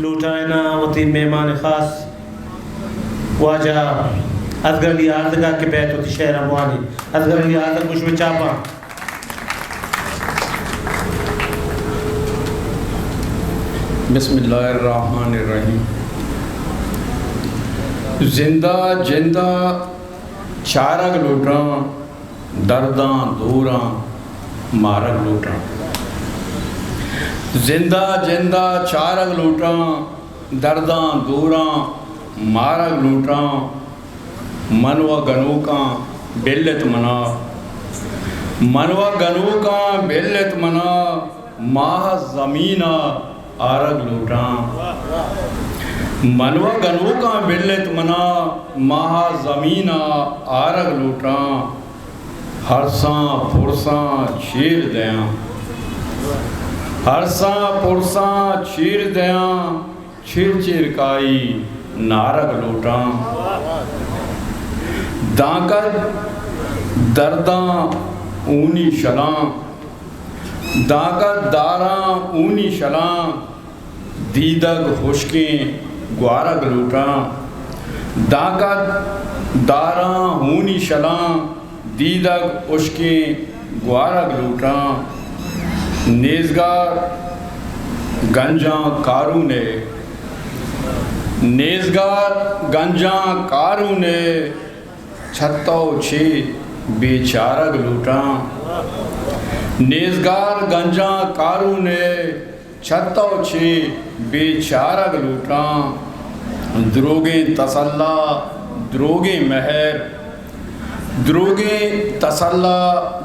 लूटायना वती मेहमान खास वाजा असगर लिया आर्दगा के बैत होती शहर अमवानी असगर लिया आर्दग कुछ में चापा बिस्मिल्लाहिर्रहमानिर्रहीम। जिंदा जिंदा चारग लूटा दर्दा दूरा मारग लूटा। जिंदा जिंदा चारग लूटा दर्दा दूरा मारग लूटा। मनवा गनू का बिल्लत मना मनवा गनू का बिल्लत मना माह ज़मीना आरग लूटा। मनवा गनू का बिल्लत मना माह ज़मीना आरग लूटा। हरसा फुरसा चीर दया हरसा फुरसा चीर दया चिर चिरकाई नारग लूटा। दाकत दर्दा ऊनी शलां दाकत दारा ऊनी शलां दीदग खुशकें ग्वारग लूटा। दाकत दारा ऊनी शलां दीदग खुशकें ग्वारग लूटा। नेज़गार गंजा कारू ने नेज़गार गंजा कारू ने छत्तो छे बेचारग लूटा। नेज़गार गंजा कारू ने छत्तो छे बेचारग लूटा। द्रोगे तसल्ला द्रोगे महर द्रोगे तसल्ला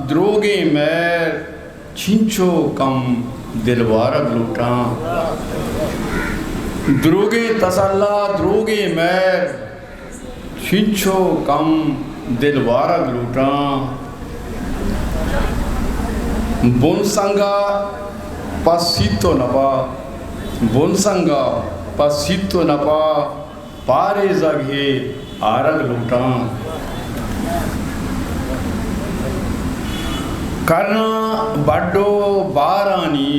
द्रोगे महर छिंचो कम दिलवारग लूटा। द्रोगे तसल्ला द्रोगे महर छिंचो कम दिलवारग लूटा। बुनसंगा पसीतो नपा बुनसंगा पसीतो नपा पारे जगे आरग लूटा। करना बड्डो बारानी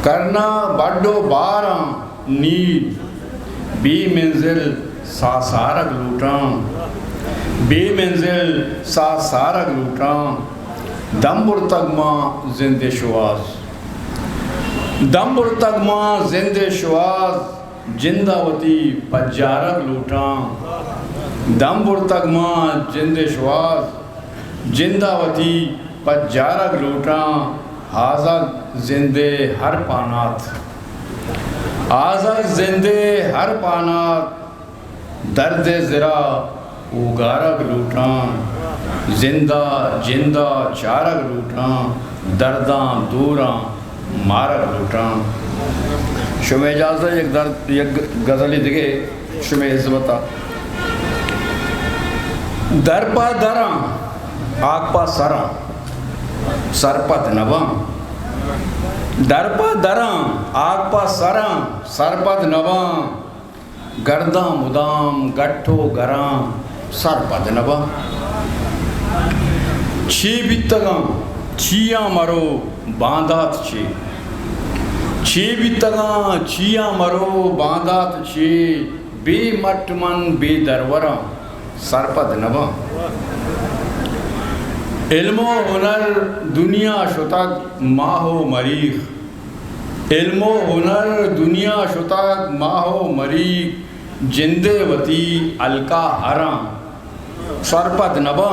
करना बड्डो बारा नीद बेमंजिल सासारग लूटा। बेमंजिल सासारग लूटा। दम्बुर तगमा जिंदे शुआस दम्बुर तगमा जिंदे शुआस जिंदावती पजारग लूटा। दम्बुर तगमा जिंदे शुआस जिंदावती पजारग लूटा। आज़ाद जिंदे हर पानात आज़ाद जिंदे हर पानात दर्द ज़रा उगारग लूटा। जिंदा जिंदा चारग लूटा दर्दा दूरा मारग लूटा। शुमे इजाज़त एक दर्द एक गज़ली दिखे शुमे इज़्ज़ता दरपा दरा आगपा सरा सरपत नवा। दरपा दरा आगपा सरा सरपत नवा। गर्दा मुदाम गट्ठो गरा सरपत नवा। छी बितगा छिया मरो बांधात छे छी बितगा छिया मरो बांधात छे बेमट मन बेदरवरा सरपत नवा। इल्मो हुनर दुनिया शुतक माहो मरीख इल्मो हुनर दुनिया शुतक माहो मरीख जिंदे वती अलका हरा सरपत नवा।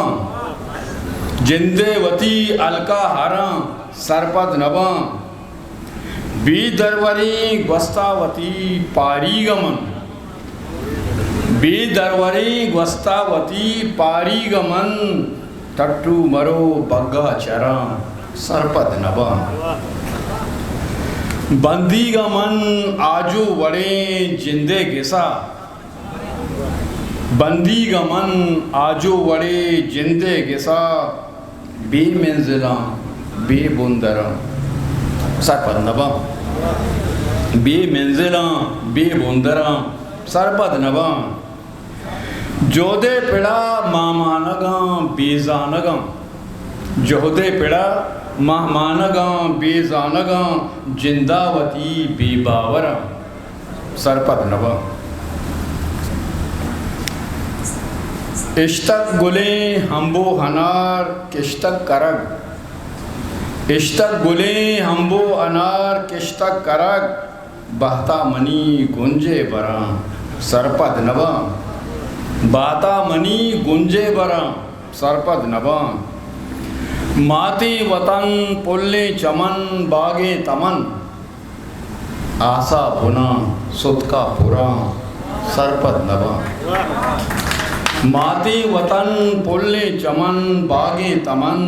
जिंदे वती अलका हरा सरपत नवा। बी दरवरी ग्वस्तावती पारी गमन बी दरवरी ग्वस्तावती पारी गमन टट्टू मरो बग्गा चरा सरपत नवा। बंदी गमन आजू वड़े जिंदे गिसा बंदी गमन आजू वड़े जिंदे गिसा बेमंजिला बेबुंदरा सरपत नवा। बेमंजिला बेबुंदरा सरपत नवा। जोधे पिड़ा मामानगा बेजानगा जोधे पिड़ा महमानगा बेजानगा जिंदावती बेबावरा सरपद नवा इश्तक गुले हम्बो हनार किश्तक करग इश्तक गुले हम्बो अनार किश्तक करग बहता मनी गुंजे बरा सरपद नवा बाता मनी गुंजे बरा सरपद नवा माती वतन पुल्ले चमन बागे तमन आशा बुना सुतका पुरा सरपद नवा माती वतन पुल्ले चमन बागे तमन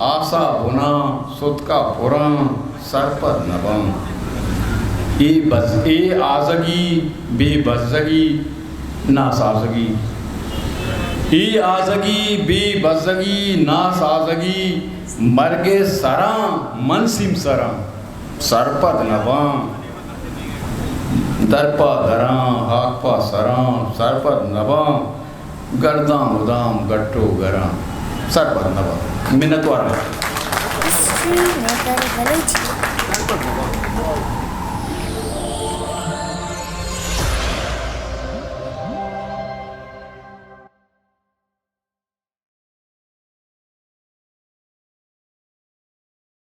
आशा बुना सुतका पुरा सरपद नवा ए आजगी बेबज़गी नासाजगी ई आजगी बेबज़गी नासाजगी मर्गे सरा मनसिम सरा सरपद नवा दरपा दरा हाकपा सरा सरपद नवा गर्दाम उदाम गट्टो गरा सरपद नवा मिन्नत वारा